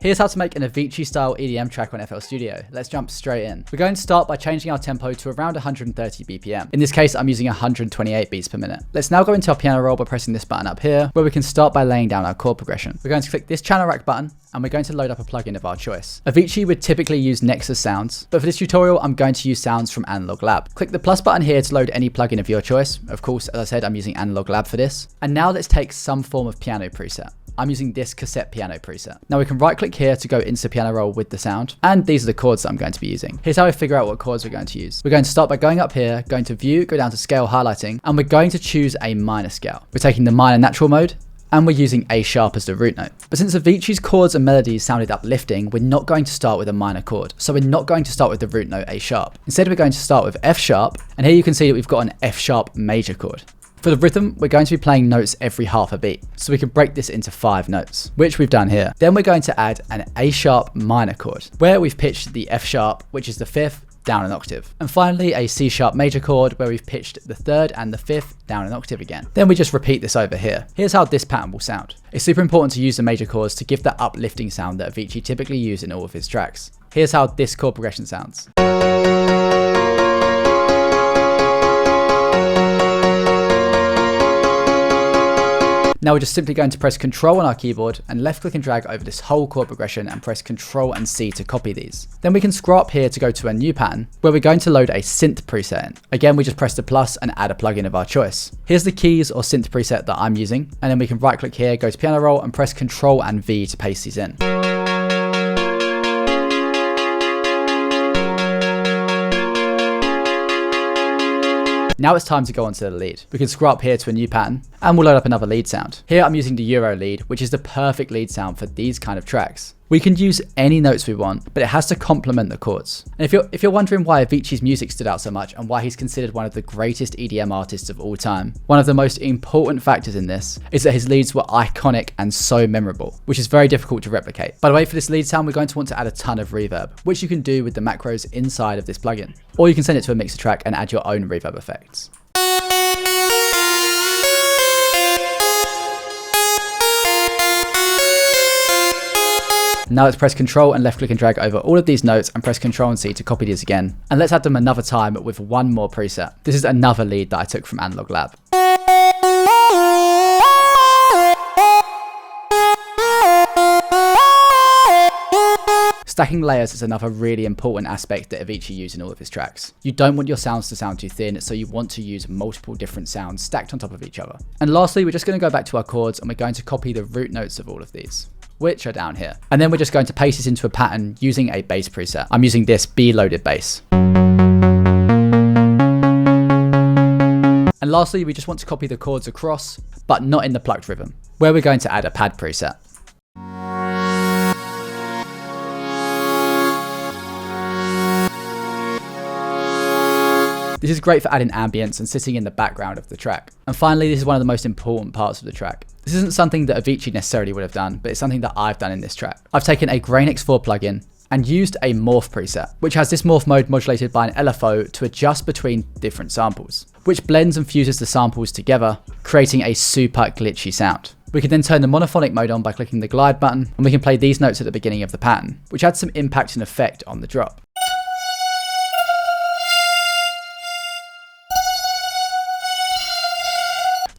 Here's how to make an Avicii style EDM track on FL Studio. Let's jump straight in. We're going to start by changing our tempo to around 130 BPM. In this case, I'm using 128 beats per minute. Let's now go into our piano roll by pressing this button up here, where we can start by laying down our chord progression. We're going to click this channel rack button, and we're going to load up a plugin of our choice. Avicii would typically use Nexus sounds, but for this tutorial, I'm going to use sounds from Analog Lab. Click the plus button here to load any plugin of your choice. Of course, as I said, I'm using Analog Lab for this. And now let's take some form of piano preset. I'm using this cassette piano preset. Now we can right click here to go into piano roll with the sound. And these are the chords that I'm going to be using. Here's how I figure out what chords we're going to use. We're going to start by going up here, going to view, go down to scale highlighting, and we're going to choose a minor scale. We're taking the minor natural mode, and we're using A sharp as the root note. But since Avicii's chords and melodies sounded uplifting, we're not going to start with a minor chord. So we're not going to start with the root note A sharp. Instead, we're going to start with F sharp, and here you can see that we've got an F sharp major chord. For the rhythm, we're going to be playing notes every half a beat, so we can break this into 5 notes, which we've done here. Then we're going to add an A sharp minor chord, where we've pitched the F sharp, which is the 5th, down an octave. And finally, a C sharp major chord, where we've pitched the 3rd and the 5th down an octave again. Then we just repeat this over here. Here's how this pattern will sound. It's super important to use the major chords to give that uplifting sound that Avicii typically uses in all of his tracks. Here's how this chord progression sounds. Now we're just simply going to press Ctrl on our keyboard and left click and drag over this whole chord progression and press Ctrl and C to copy these. Then we can scroll up here to go to a new pattern where we're going to load a synth preset in. Again, we just press the plus and add a plugin of our choice. Here's the keys or synth preset that I'm using, and then we can right click here, go to piano roll and press Ctrl and V to paste these in. Now it's time to go onto the lead. We can scroll up here to a new pattern and we'll load up another lead sound. Here I'm using the Euro lead, which is the perfect lead sound for these kind of tracks. We can use any notes we want, but it has to complement the chords. And if you're wondering why Avicii's music stood out so much and why he's considered one of the greatest EDM artists of all time, one of the most important factors in this is that his leads were iconic and so memorable, which is very difficult to replicate. By the way, for this lead sound, we're going to want to add a ton of reverb, which you can do with the macros inside of this plugin. Or you can send it to a mixer track and add your own reverb effects. Now let's press Ctrl and left click and drag over all of these notes and press Ctrl and C to copy these again. And let's add them another time with one more preset. This is another lead that I took from Analog Lab. Stacking layers is another really important aspect that Avicii used in all of his tracks. You don't want your sounds to sound too thin, so you want to use multiple different sounds stacked on top of each other. And lastly, we're just going to go back to our chords and we're going to copy the root notes of all of these, which are down here. And then we're just going to paste this into a pattern using a bass preset. I'm using this B-loaded bass. And lastly, we just want to copy the chords across, but not in the plucked rhythm, where we're going to add a pad preset. This is great for adding ambience and sitting in the background of the track. And finally, this is one of the most important parts of the track. This isn't something that Avicii necessarily would have done, but it's something that I've done in this track. I've taken a Grain X4 plugin and used a morph preset, which has this morph mode modulated by an LFO to adjust between different samples, which blends and fuses the samples together, creating a super glitchy sound. We can then turn the monophonic mode on by clicking the glide button, and we can play these notes at the beginning of the pattern, which adds some impact and effect on the drop.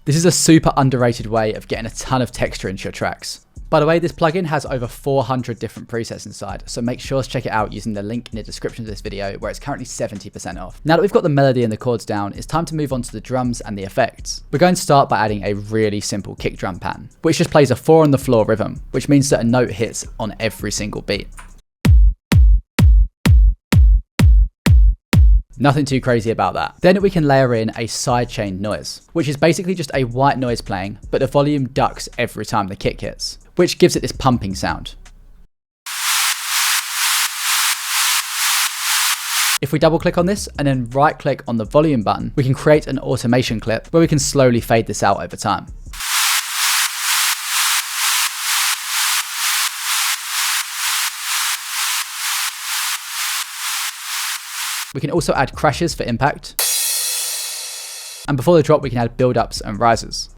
This is a super underrated way of getting a ton of texture into your tracks. By the way, this plugin has over 400 different presets inside, so make sure to check it out using the link in the description of this video, where it's currently 70% off. Now that we've got the melody and the chords down, it's time to move on to the drums and the effects. We're going to start by adding a really simple kick drum pattern, which just plays a 4 on the floor rhythm, which means that a note hits on every single beat. Nothing too crazy about that. Then we can layer in a sidechain noise, which is basically just a white noise playing, but the volume ducks every time the kick hits, which gives it this pumping sound. If we double click on this and then right click on the volume button, we can create an automation clip where we can slowly fade this out over time. We can also add crashes for impact. And before the drop, we can add build-ups and rises.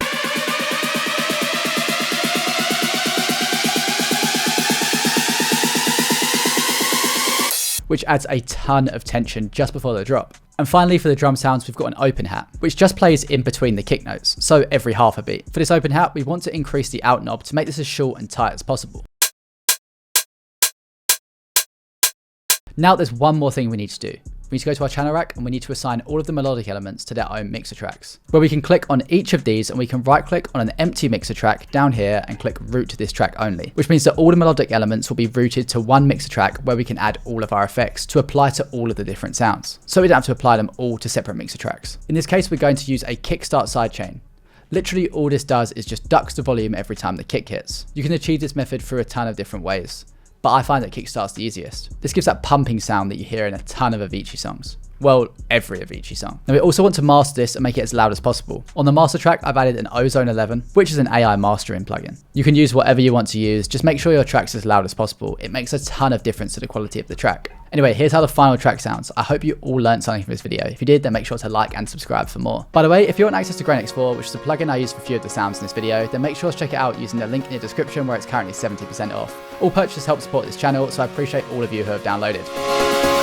which adds a ton of tension just before the drop. And finally, for the drum sounds, we've got an open hat, which just plays in between the kick notes, so every half a beat. For this open hat, we want to increase the out knob to make this as short and tight as possible. Now there's one more thing we need to do. We need to go to our channel rack and we need to assign all of the melodic elements to their own mixer tracks, where we can click on each of these and we can right click on an empty mixer track down here and click route to this track only, which means that all the melodic elements will be routed to one mixer track where we can add all of our effects to apply to all of the different sounds. So we don't have to apply them all to separate mixer tracks. In this case, we're going to use a kickstart sidechain. Literally all this does is just ducks the volume every time the kick hits. You can achieve this method through a ton of different ways, but I find that kickstart's the easiest. This gives that pumping sound that you hear in a ton of Avicii songs. Well, every Avicii song. Now we also want to master this and make it as loud as possible. On the master track, I've added an Ozone 11, which is an AI mastering plugin. You can use whatever you want to use, just make sure your track's as loud as possible. It makes a ton of difference to the quality of the track. Anyway, here's how the final track sounds. I hope you all learned something from this video. If you did, then make sure to like and subscribe for more. By the way, if you want access to Grain X4, which is a plugin I use for a few of the sounds in this video, then make sure to check it out using the link in the description where it's currently 70% off. All purchases help support this channel, so I appreciate all of you who have downloaded.